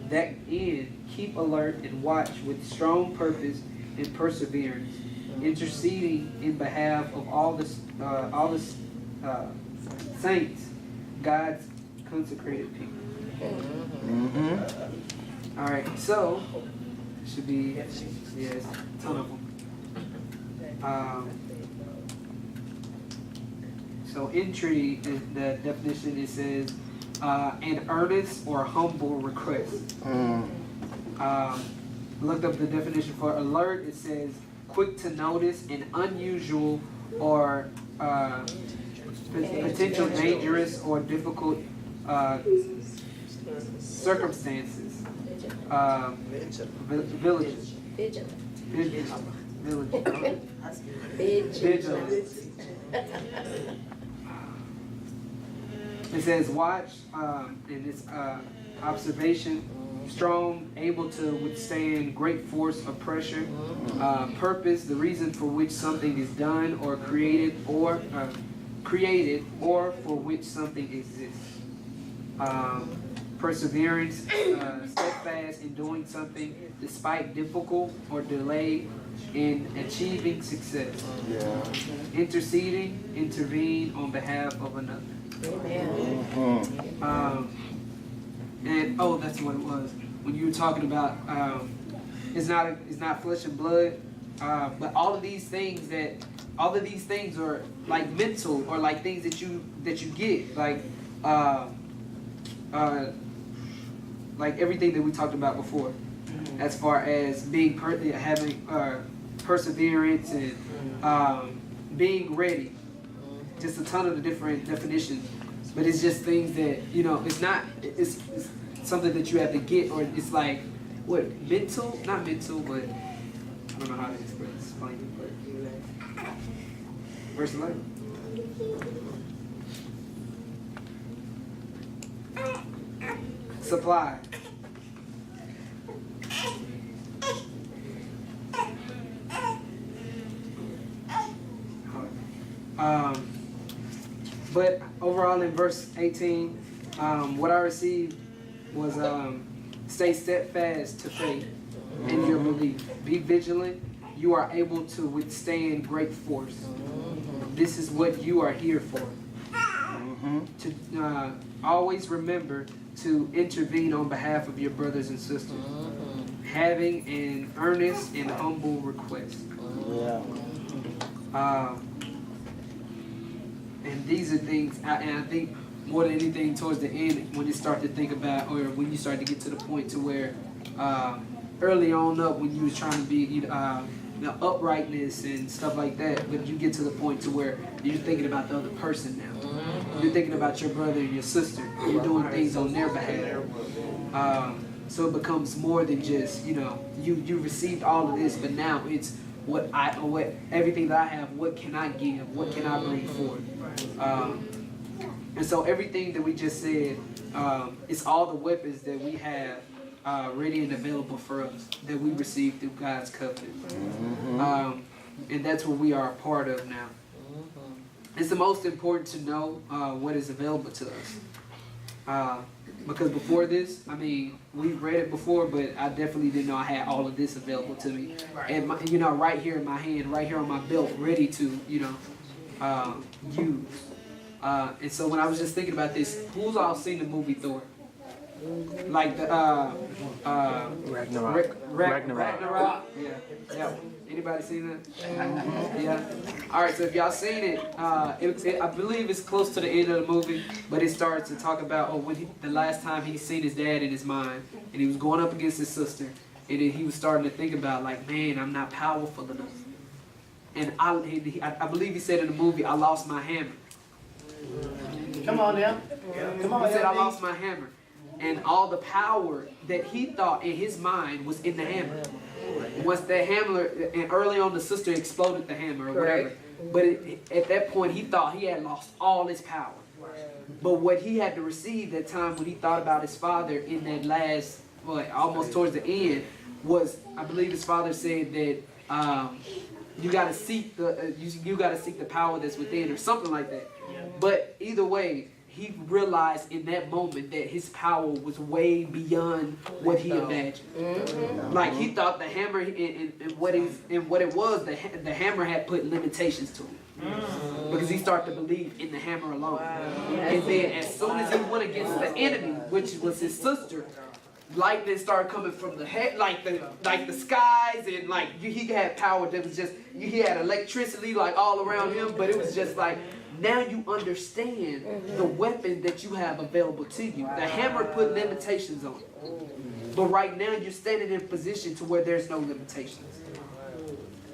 [SPEAKER 3] that end, keep alert and watch with strong purpose and perseverance, interceding in behalf of all the saints, God's consecrated people." All right, so should be yes, a ton of them. So entry is the definition. It says an earnest or humble request. Looked up the definition for alert. It says quick to notice an unusual or potential dangerous or difficult circumstances. Vigilant. It says watch in its observation, strong, able to withstand great force of pressure, purpose, the reason for which something is done or created or for which something exists. Perseverance, steadfast in doing something despite difficult or delay in achieving success.
[SPEAKER 10] Yeah.
[SPEAKER 3] Interceding, intervene on behalf of another. And oh, that's what it was. When you were talking about it's not flesh and blood, but all of these things are like mental or like things that you get like everything that we talked about before, as far as being having perseverance and being ready. Just a ton of the different definitions, but it's just things that it's something that you have to get, or it's like what not mental, but I don't know how to explain it. But verse 11. Supply. But overall in verse 18, what I received was stay steadfast to faith in your belief. Be vigilant. You are able to withstand great force. This is what you are here for. To always remember to intervene on behalf of your brothers and sisters, having an earnest and humble request. And these are things, and I think more than anything towards the end, when you start to think about, or when you start to get to the point to where early on up, when you was trying to be uprightness and stuff like that, but you get to the point to where you're thinking about the other person now. You're thinking about your brother and your sister. You're doing things on their behalf. So it becomes more than just, you received all of this, but now it's what everything that I have, what can I give? What can I bring forth? And so everything that we just said, it's all the weapons that we have ready and available for us that we received through God's covenant. And that's what we are a part of now. It's the most important to know what is available to us. Because before this, we've read it before, but I definitely didn't know I had all of this available to me. And right here in my hand, right here on my belt, ready to, use. And so when I was just thinking about this, who's all seen the movie Thor? Like the Ragnarok. Yeah. Anybody seen that? Yeah. All right. So if y'all seen it, I believe it's close to the end of the movie, but it starts to talk about the last time he seen his dad in his mind, and he was going up against his sister, and then he was starting to think about man, I'm not powerful enough. And I believe he said in the movie, I lost my hammer.
[SPEAKER 2] Come on now. Come on.
[SPEAKER 3] He said I lost my hammer. And all the power that he thought in his mind was in the hammer. Once the hammer, and early on the sister exploded the hammer or whatever. But at that point he thought he had lost all his power. But what he had to receive that time when he thought about his father in that last, almost towards the end, was, I believe his father said that you got to seek the power that's within, or something like that. But either way, he realized in that moment that his power was way beyond what he imagined. Like he thought the hammer and what it was, the hammer had put limitations to him. Because he started to believe in the hammer alone. And then as soon as he went against the enemy, which was his sister, lightning started coming from the head, like the skies, and like he had power that was just, he had electricity like all around him, but it was just like, now you understand the weapon that you have available to you. The hammer put limitations on it, but right now you're standing in a position to where there's no limitations.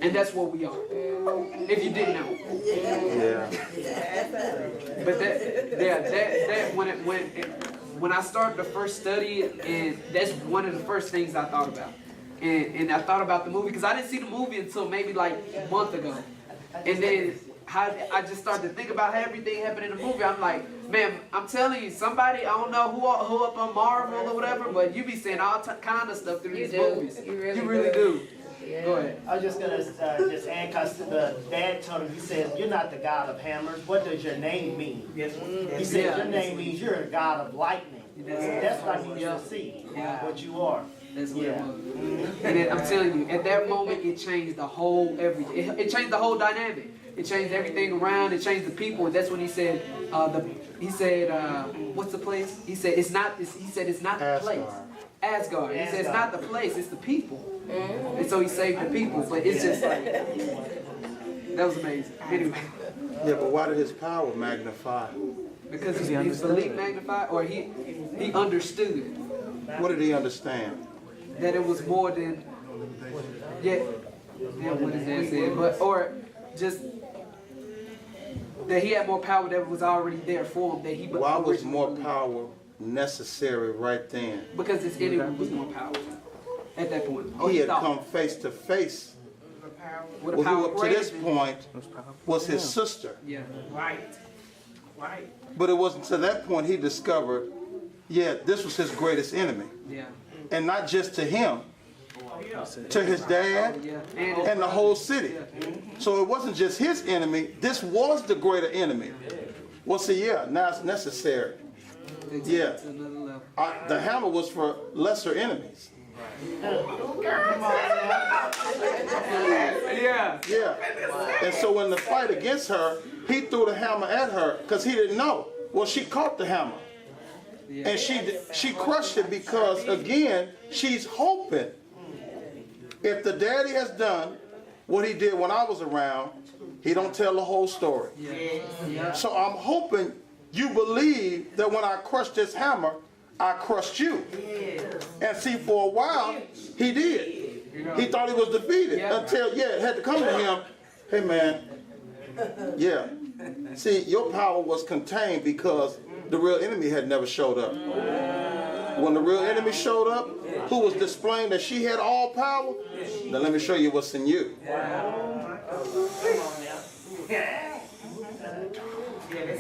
[SPEAKER 3] And that's what we are. If you didn't know.
[SPEAKER 10] Yeah.
[SPEAKER 3] But that when I started the first study, and that's one of the first things I thought about. And I thought about the movie, because I didn't see the movie until maybe like a month ago. And then I just started to think about how everything happened in the movie. I'm like, man, I'm telling you, somebody, I don't know who up on Marvel or whatever, but you be saying all kind of stuff through these movies. You really do.
[SPEAKER 4] Yeah.
[SPEAKER 3] Go ahead.
[SPEAKER 2] I was just gonna just add, cause the dad told him, he says, "You're not the God of hammers. What does your name mean?"
[SPEAKER 7] Yes,
[SPEAKER 2] He said, "Your name means you're a God of lightning." That's what I need you to see.
[SPEAKER 3] Yeah.
[SPEAKER 2] What you are.
[SPEAKER 3] That's what it was. And then, I'm telling you, at that moment, it changed the whole everything. It changed the whole dynamic. It changed everything around. It changed the people. And that's when he said, what's the place? He said it's not. He said it's not the place. Asgard. He said it's not the place. It's the people. And so he saved the people. But it's just like, that was amazing. Anyway.
[SPEAKER 10] Yeah, but why did his power magnify?
[SPEAKER 3] Because his belief magnified, or he understood
[SPEAKER 10] What did he understand?
[SPEAKER 3] that it was more than what his dad said, but or just that he had more power that was already there for him. That he
[SPEAKER 10] Why was
[SPEAKER 3] originally
[SPEAKER 10] more
[SPEAKER 3] believed.
[SPEAKER 10] power necessary right then?
[SPEAKER 3] Because his enemy was more powerful at that point. Or
[SPEAKER 10] He had
[SPEAKER 3] thought.
[SPEAKER 10] come face to face
[SPEAKER 3] With a
[SPEAKER 10] with
[SPEAKER 3] power
[SPEAKER 10] who up to this
[SPEAKER 3] greater
[SPEAKER 10] point was his sister.
[SPEAKER 3] Yeah.
[SPEAKER 7] right, right.
[SPEAKER 10] But it wasn't to that point he discovered, this was his greatest enemy.
[SPEAKER 3] Yeah.
[SPEAKER 10] And not just to him, to his dad
[SPEAKER 3] Yeah.
[SPEAKER 10] and the whole city. So it wasn't just his enemy, this was the greater enemy. Well, see, now it's necessary.
[SPEAKER 3] They took
[SPEAKER 10] Yeah.
[SPEAKER 3] it to another level.
[SPEAKER 10] The hammer was for lesser enemies.
[SPEAKER 3] Yeah.
[SPEAKER 10] Yeah. And so when the fight against her, he threw the hammer at her because he didn't know. Well, she caught the hammer.
[SPEAKER 3] Yeah.
[SPEAKER 10] And she crushed it because, again, she's hoping if the daddy has done what he did when I was around, he don't tell the whole story.
[SPEAKER 3] Yeah.
[SPEAKER 10] So I'm hoping you believe that when I crushed this hammer, I crushed you. And see, for a while, he did. He thought he was defeated until, it had to come to him. Hey, man, see, your power was contained because the real enemy had never showed up. When the real enemy showed up, who was displaying that she had all power, now let me show you what's in you.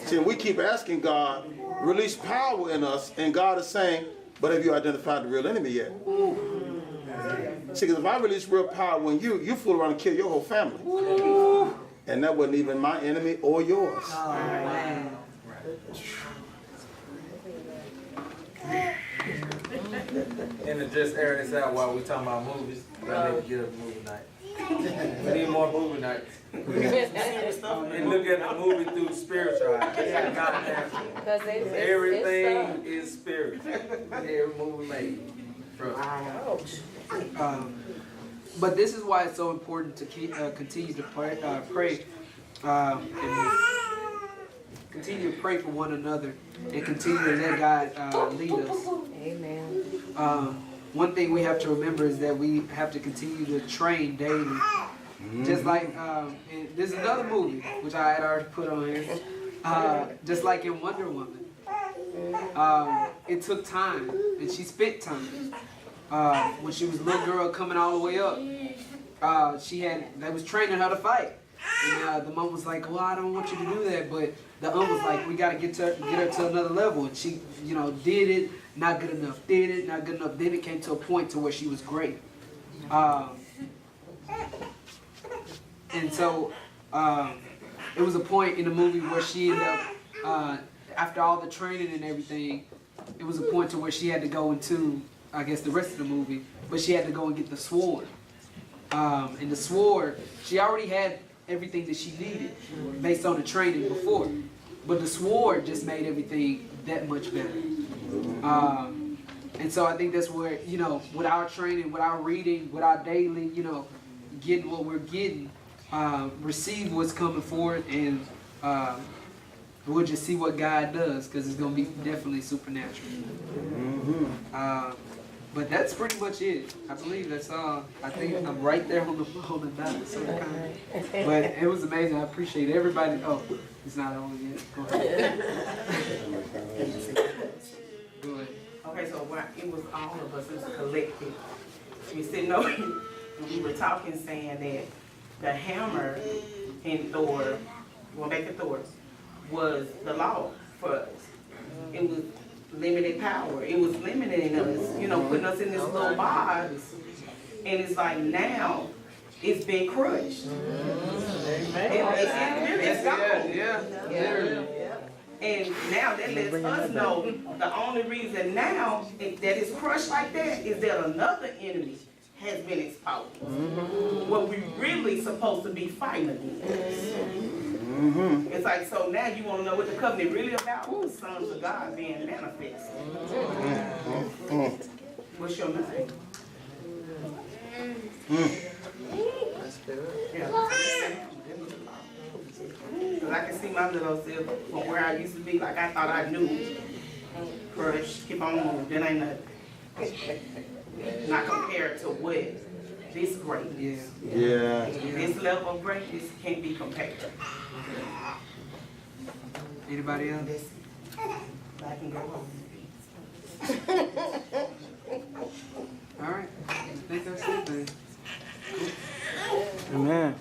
[SPEAKER 10] See, we keep asking God, release power in us, and God is saying, but have you identified the real enemy yet? See, because if I release real power in you, you fool around and kill your whole family. And that wasn't even my enemy or yours.
[SPEAKER 1] And to just air this out while we talking about movies, we need to get a movie night. We need more movie nights. And look at the movie through spiritual eyes. Everything is spirit. Every movie made.
[SPEAKER 3] But this is why it's so important to continue to pray, and continue to pray for one another, and continue to let God lead us.
[SPEAKER 4] Amen.
[SPEAKER 3] One thing we have to remember is that we have to continue to train daily. Just like, and there's another movie, which I had already put on here, just like in Wonder Woman. It took time, and she spent time. When she was a little girl coming all the way up, they was training her to fight. And the mom was like, well, I don't want you to do that, but the aunt was like, we gotta get her to another level. And she, did it, not good enough, did it, not good enough. Then it came to a point to where she was great. And so it was a point in the movie where she ended up, after all the training and everything, it was a point to where she had to go into, I guess, the rest of the movie, but she had to go and get the sword. And the sword, she already had everything that she needed based on the training before, but the sword just made everything that much better. And so I think that's where, you know, with our training, with our reading, with our daily, you know, getting what we're getting, receive what's coming forward, and we'll just see what God does, because it's going to be definitely supernatural. But that's pretty much it. I believe that's all. I think I'm right there on the dot. So but it was amazing. I appreciate everybody. Oh, it's not over yet. Go ahead. Go ahead.
[SPEAKER 7] Okay, so it was all of us, it was a collective. We sitting over, and we were talking, saying that the hammer in Thor, going back to Thor, was the law for us. It was limited power. It was limiting us, you know, putting us in this little box. And it's like now, it's been crushed. It's gone.
[SPEAKER 3] Yeah.
[SPEAKER 7] And now that lets us know the only reason now that it's crushed like that is that another enemy has been exposed. What we really supposed to be fighting against. It's like, so now you want to know what the covenant really about? The sons of God being manifested. What's your name?
[SPEAKER 9] That's good.
[SPEAKER 7] Yeah. Because I can see my little self from where I used to be, like I thought I knew. Crush, keep on moving, that ain't nothing. Not compared to what this greatness.
[SPEAKER 10] Yeah.
[SPEAKER 7] This level of greatness can't be compared.
[SPEAKER 3] Anybody else?
[SPEAKER 7] I can go home.
[SPEAKER 3] All right. I think that's it then.
[SPEAKER 10] Amen.